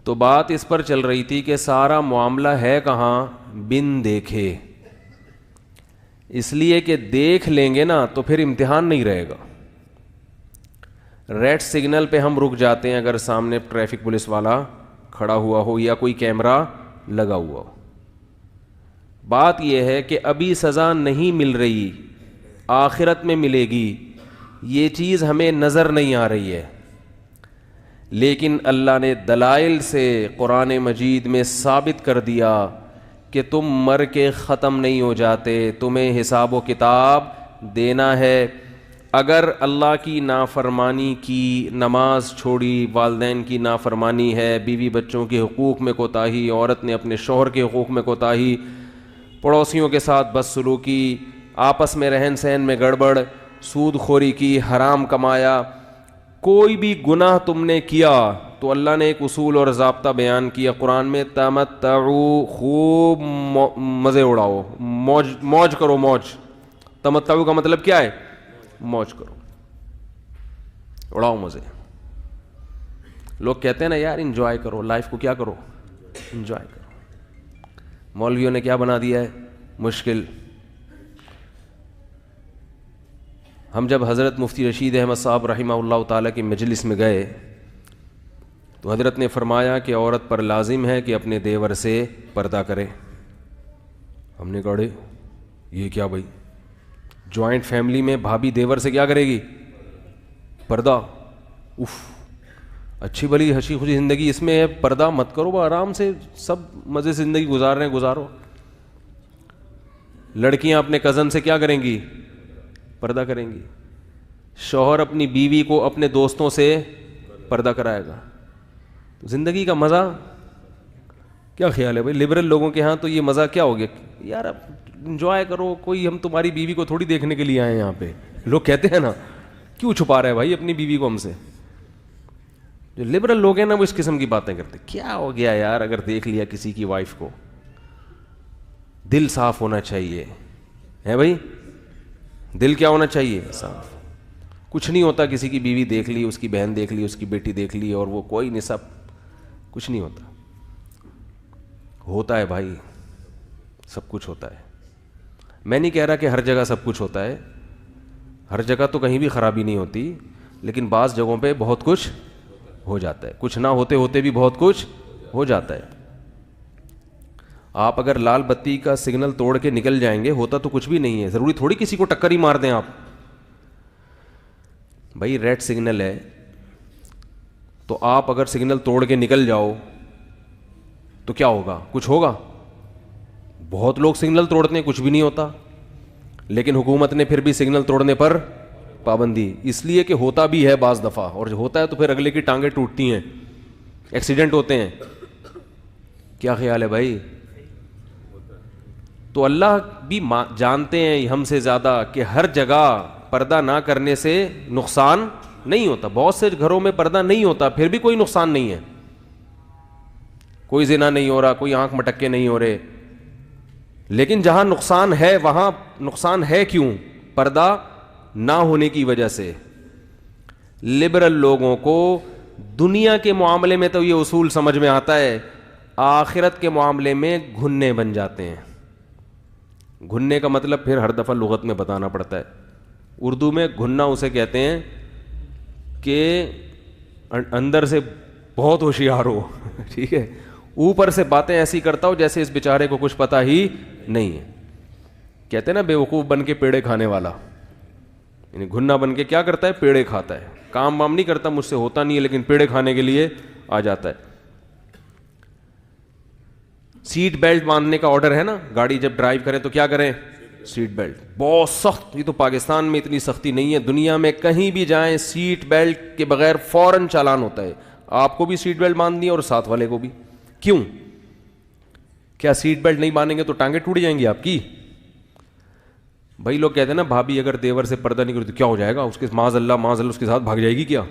تو بات اس پر چل رہی تھی کہ سارا معاملہ ہے کہاں؟ بن دیکھے. اس لیے کہ دیکھ لیں گے نا تو پھر امتحان نہیں رہے گا. ریڈ سگنل پہ ہم رک جاتے ہیں اگر سامنے ٹریفک پولیس والا کھڑا ہوا ہو یا کوئی کیمرہ لگا ہوا ہو. بات یہ ہے کہ ابھی سزا نہیں مل رہی، آخرت میں ملے گی، یہ چیز ہمیں نظر نہیں آ رہی ہے، لیکن اللہ نے دلائل سے قرآن مجید میں ثابت کر دیا کہ تم مر کے ختم نہیں ہو جاتے، تمہیں حساب و کتاب دینا ہے. اگر اللہ کی نافرمانی کی، نماز چھوڑی، والدین کی نافرمانی ہے، بیوی بچوں کے حقوق میں کوتاہی، عورت نے اپنے شوہر کے حقوق میں کوتاہی، پڑوسیوں کے ساتھ بدسلوکی، آپس میں رہن سہن میں گڑبڑ، سود خوری کی، حرام کمایا، کوئی بھی گناہ تم نے کیا تو اللہ نے ایک اصول اور ضابطہ بیان کیا قرآن میں، تمتعو، خوب مزے اڑاؤ، موج کرو. موج، تمتعو کا مطلب کیا ہے؟ موج کرو، اڑاؤ مزے. لوگ کہتے ہیں نا یار انجوائے کرو لائف کو، کیا کرو؟ انجوائے کرو. مولویوں نے کیا بنا دیا ہے؟ مشکل. ہم جب حضرت مفتی رشید احمد صاحب رحمہ اللہ تعالیٰ کی مجلس میں گئے تو حضرت نے فرمایا کہ عورت پر لازم ہے کہ اپنے دیور سے پردہ کرے. ہم نے کہا یہ کیا بھائی؟ جوائنٹ فیملی میں بھابھی دیور سے کیا کرے گی؟ پردہ. اف، اچھی بھلی ہنسی خوشی زندگی اس میں ہے، پردہ مت کرو، آرام سے سب مزے سے زندگی گزار رہے ہیں گزارو. لڑکیاں اپنے کزن سے کیا کریں گی؟ پردہ کریں گی. شوہر اپنی بیوی کو اپنے دوستوں سے پردہ کرائے گا. زندگی کا مزہ کیا خیال ہے بھائی؟ لبرل لوگوں کے ہاں تو یہ مزہ کیا ہو گیا یار، اب انجوائے کرو، کوئی ہم تمہاری بیوی کو تھوڑی دیکھنے کے لیے آئے ہیں یہاں پہ. لوگ کہتے ہیں نا کیوں چھپا رہا ہے بھائی اپنی بیوی کو ہم سے؟ جو لبرل لوگ ہیں نا وہ اس قسم کی باتیں کرتے. کیا ہو گیا یار اگر دیکھ لیا کسی کی وائف کو؟ دل صاف ہونا چاہیے ہے بھائی، دل کیا ہونا چاہیے؟ صاف. کچھ نہیں ہوتا کسی کی بیوی دیکھ لی، اس کی بہن دیکھ لی، اس کی بیٹی دیکھ لی اور وہ کوئی نہیں، سب کچھ نہیں ہوتا. ہوتا ہے بھائی، سب کچھ ہوتا ہے. میں نہیں کہہ رہا کہ ہر جگہ سب کچھ ہوتا ہے، ہر جگہ تو کہیں بھی خرابی نہیں ہوتی، لیکن بعض جگہوں پہ بہت کچھ ہو جاتا ہے، کچھ نہ ہوتے ہوتے بھی بہت کچھ ہو جاتا ہے. آپ اگر لال بتی کا سگنل توڑ کے نکل جائیں گے ہوتا تو کچھ بھی نہیں ہے، ضروری تھوڑی کسی کو ٹکر ہی مار دیں آپ. بھائی ریڈ سگنل ہے تو آپ اگر سگنل توڑ کے نکل جاؤ تو کیا ہوگا؟ کچھ ہوگا؟ بہت لوگ سگنل توڑتے ہیں کچھ بھی نہیں ہوتا، لیکن حکومت نے پھر بھی سگنل توڑنے پر پابندی، اس لیے کہ ہوتا بھی ہے بعض دفعہ، اور جو ہوتا ہے تو پھر اگلے کی ٹانگیں ٹوٹتی ہیں، ایکسیڈنٹ ہوتے ہیں. کیا خیال ہے بھائی؟ تو اللہ بھی جانتے ہیں ہم سے زیادہ کہ ہر جگہ پردہ نہ کرنے سے نقصان نہیں ہوتا. بہت سے گھروں میں پردہ نہیں ہوتا پھر بھی کوئی نقصان نہیں ہے، کوئی زنا نہیں ہو رہا، کوئی آنکھ مٹک کے نہیں ہو رہے، لیکن جہاں نقصان ہے وہاں نقصان ہے کیوں؟ پردہ نہ ہونے کی وجہ سے. لبرل لوگوں کو دنیا کے معاملے میں تو یہ اصول سمجھ میں آتا ہے، آخرت کے معاملے میں گھننے بن جاتے ہیں. گھننے کا مطلب پھر ہر دفعہ لغت میں بتانا پڑتا ہے. اردو میں گھننا اسے کہتے ہیں کہ اندر سے بہت ہوشیار ہو ٹھیک ہے، اوپر سے باتیں ایسی کرتا ہو جیسے اس بیچارے کو کچھ پتہ ہی نہیں ہے. کہتے ہیں نا بے وقوف بن کے پیڑے کھانے والا، یعنی گھنا بن کے کیا کرتا ہے؟ پیڑے کھاتا ہے. کام وام نہیں کرتا، مجھ سے ہوتا نہیں ہے، لیکن پیڑے کھانے کے لیے آ جاتا ہے. سیٹ بیلٹ باندھنے کا آرڈر ہے نا، گاڑی جب ڈرائیو کریں تو کیا کریں؟ Seat belt. بہت سخت، یہ تو پاکستان میں اتنی سختی نہیں ہے، دنیا میں کہیں بھی جائیں سیٹ بیلٹ کے بغیر فوراً چالان ہوتا ہے. آپ کو بھی سیٹ بیلٹ باندھنی ہے اور ساتھ والے کو بھی. کیوں؟ کیا سیٹ بیلٹ نہیں باندھیں گے تو ٹانگیں ٹوٹ جائیں گی آپ کی؟ بھائی لوگ کہتے ہیں نا بھابھی اگر دیور سے پردہ نہیں کرتی تو کیا ہو جائے گا اس کے، معاذ اللہ اس کے ساتھ بھاگ جائے گی کیا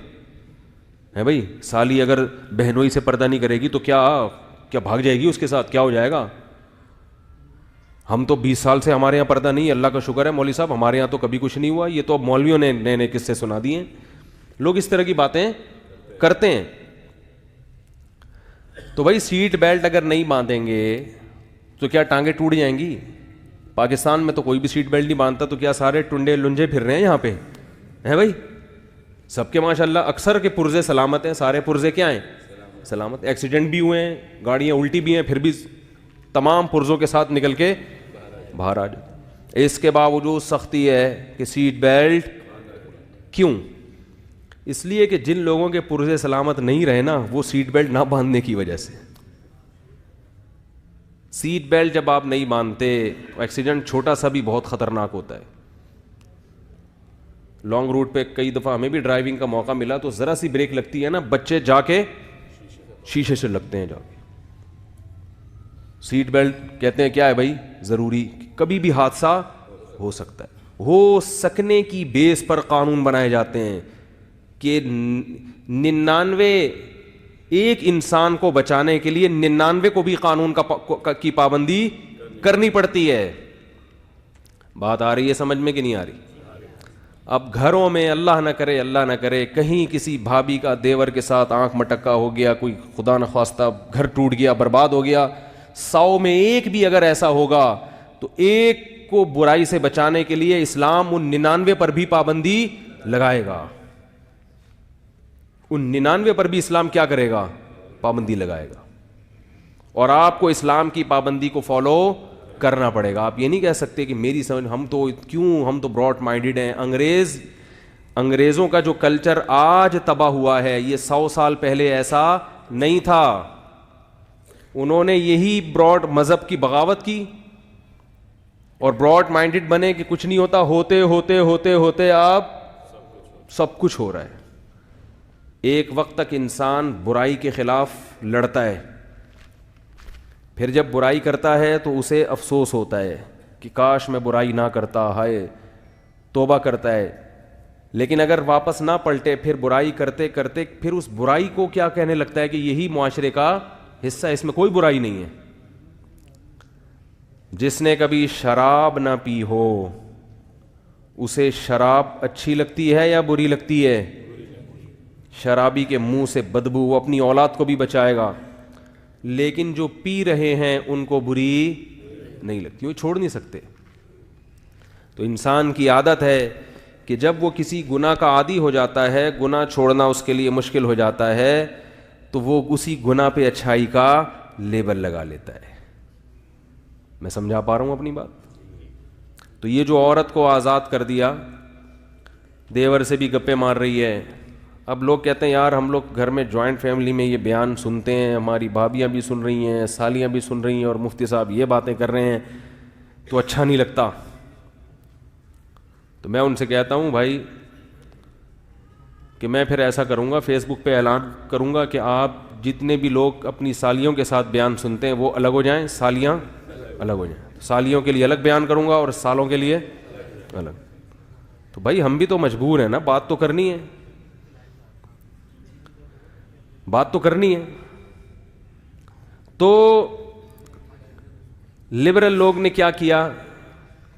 ہے بھائی؟ سالی اگر بہنوئی سے پردہ نہیں کرے گی تو کیا بھاگ جائے گی اس کے ساتھ؟ کیا ہو جائے گا؟ ہم تو 20 سال سے ہمارے یہاں پردہ نہیں ہے، اللہ کا شکر ہے مولوی صاحب ہمارے یہاں تو کبھی کچھ نہیں ہوا. یہ تو اب مولویوں نے نئے نئے قصے سنا دیے ہیں. لوگ اس طرح کی باتیں کرتے ہیں. تو بھائی سیٹ بیلٹ اگر نہیں باندھیں گے تو کیا ٹانگیں ٹوٹ جائیں گی؟ پاکستان میں تو کوئی بھی سیٹ بیلٹ نہیں باندھتا, تو کیا سارے ٹنڈے لنجے پھر رہے ہیں یہاں پہ ہیں بھائی؟ سب کے ماشاءاللہ اکثر کے پرزے سلامت ہیں, سارے پرزے کیا ہیں؟ سلامت. ایکسیڈنٹ بھی ہوئے ہیں, گاڑیاں الٹی بھی ہیں, پھر بھی تمام پرزوں کے ساتھ نکل کے باہر آ جائے. اس کے باوجود سختی ہے کہ سیٹ بیلٹ. کیوں؟ اس لیے کہ جن لوگوں کے پرزے سلامت نہیں رہے نا, وہ سیٹ بیلٹ نہ باندھنے کی وجہ سے. سیٹ بیلٹ جب آپ نہیں باندھتے, ایکسیڈنٹ چھوٹا سا بھی بہت خطرناک ہوتا ہے. لانگ روٹ پہ کئی دفعہ ہمیں بھی ڈرائیونگ کا موقع ملا, تو ذرا سی بریک لگتی ہے نا, بچے جا کے شیشے سے لگتے ہیں جا کے. سیٹ بیلٹ کہتے ہیں کیا ہے بھائی؟ ضروری. کبھی بھی حادثہ ہو سکتا ہے. ہو سکنے کی بیس پر قانون بنائے جاتے ہیں کہ 99 ایک انسان کو بچانے کے لیے 99 کو بھی قانون کی پابندی کرنی پڑتی ہے. بات آ رہی ہے سمجھ میں کہ نہیں آ رہی؟ اب گھروں میں اللہ نہ کرے کہیں کسی بھابھی کا دیور کے ساتھ آنکھ مٹکا ہو گیا, کوئی خدا نخواستہ گھر ٹوٹ گیا, برباد ہو گیا, 100 میں ایک بھی اگر ایسا ہوگا تو ایک کو برائی سے بچانے کے لیے اسلام ان 99 پر بھی پابندی لگائے گا. ان 99 پر بھی اسلام کیا کرے گا؟ پابندی لگائے گا. اور آپ کو اسلام کی پابندی کو فالو کرنا پڑے گا. آپ یہ نہیں کہہ سکتے کہ میری سمجھ, ہم تو براڈ مائنڈڈ ہیں. انگریزوں کا جو کلچر آج تباہ ہوا ہے, یہ 100 سال پہلے ایسا نہیں تھا. انہوں نے یہی براڈ مذہب کی بغاوت کی اور براڈ مائنڈڈ بنے کہ کچھ نہیں ہوتا, ہوتے ہوتے ہوتے ہوتے اب سب کچھ ہو رہا ہے. ایک وقت تک انسان برائی کے خلاف لڑتا ہے, پھر جب برائی کرتا ہے تو اسے افسوس ہوتا ہے کہ کاش میں برائی نہ کرتا, ہائے توبہ کرتا ہے. لیکن اگر واپس نہ پلٹے, پھر برائی کرتے کرتے پھر اس برائی کو کیا کہنے لگتا ہے کہ یہی معاشرے کا حصہ ہے, اس میں کوئی برائی نہیں ہے. جس نے کبھی شراب نہ پی ہو اسے شراب اچھی لگتی ہے یا بری لگتی ہے؟ شرابی کے منہ سے بدبو, وہ اپنی اولاد کو بھی بچائے گا, لیکن جو پی رہے ہیں ان کو بری نہیں لگتی, وہ چھوڑ نہیں سکتے. تو انسان کی عادت ہے کہ جب وہ کسی گناہ کا عادی ہو جاتا ہے, گناہ چھوڑنا اس کے لیے مشکل ہو جاتا ہے, تو وہ اسی گناہ پہ اچھائی کا لیبل لگا لیتا ہے. میں سمجھا پا رہا ہوں اپنی بات؟ تو یہ جو عورت کو آزاد کر دیا, دیور سے بھی گپے مار رہی ہے. اب لوگ کہتے ہیں یار ہم لوگ گھر میں جوائنٹ فیملی میں یہ بیان سنتے ہیں, ہماری بھابیاں بھی سن رہی ہیں, سالیاں بھی سن رہی ہیں, اور مفتی صاحب یہ باتیں کر رہے ہیں تو اچھا نہیں لگتا. تو میں ان سے کہتا ہوں بھائی کہ میں پھر ایسا کروں گا, فیس بک پہ اعلان کروں گا کہ آپ جتنے بھی لوگ اپنی سالیوں کے ساتھ بیان سنتے ہیں وہ الگ ہو جائیں, سالیاں الگ ہو جائیں. سالیوں کے لیے الگ بیان کروں گا اور سالوں کے لیے الگ. تو بھائی ہم بھی تو مجبور ہیں نا, بات تو کرنی ہے, بات تو کرنی ہے. تو لبرل لوگ نے کیا کیا؟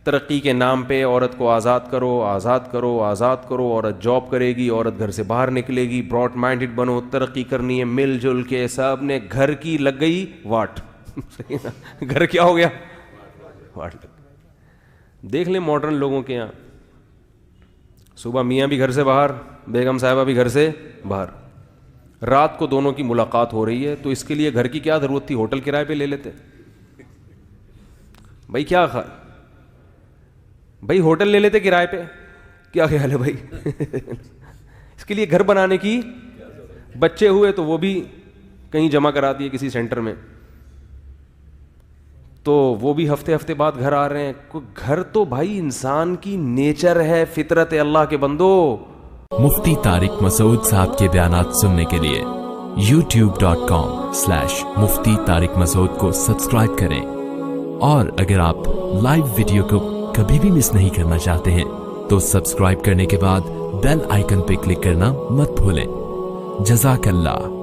ترقی کے نام پہ عورت کو آزاد کرو, آزاد کرو, آزاد کرو, عورت جاب کرے گی, عورت گھر سے باہر نکلے گی, براڈ مائنڈڈ بنو, ترقی کرنی ہے, مل جل کے سب نے گھر کی لگ گئی واٹ. گھر کیا ہو گیا؟ واٹ لگ. دیکھ لیں ماڈرن لوگوں کے یہاں, صبح میاں بھی گھر سے باہر, بیگم صاحبہ بھی گھر سے باہر, رات کو دونوں کی ملاقات ہو رہی ہے. تو اس کے لیے گھر کی کیا ضرورت تھی؟ ہوٹل کرائے پہ لے لیتے. بھائی کیا بھائی ہوٹل لے لیتے کرائے پہ, کیا خیال ہے بھائی؟ اس کے لیے گھر بنانے کی, بچے ہوئے تو وہ بھی کہیں جمع کرا دیے کسی سینٹر میں, تو وہ بھی ہفتے ہفتے بعد گھر آ رہے ہیں. گھر تو بھائی انسان کی نیچر ہے, فطرت ہے اللہ کے بندو. مفتی طارق مسعود صاحب کے بیانات سننے کے لیے youtube.com/مفتی طارق مسعود کو سبسکرائب کریں, اور اگر آپ لائیو ویڈیو کو کبھی بھی مس نہیں کرنا چاہتے ہیں تو سبسکرائب کرنے کے بعد بیل آئیکن پہ کلک کرنا مت بھولیں. جزاک اللہ.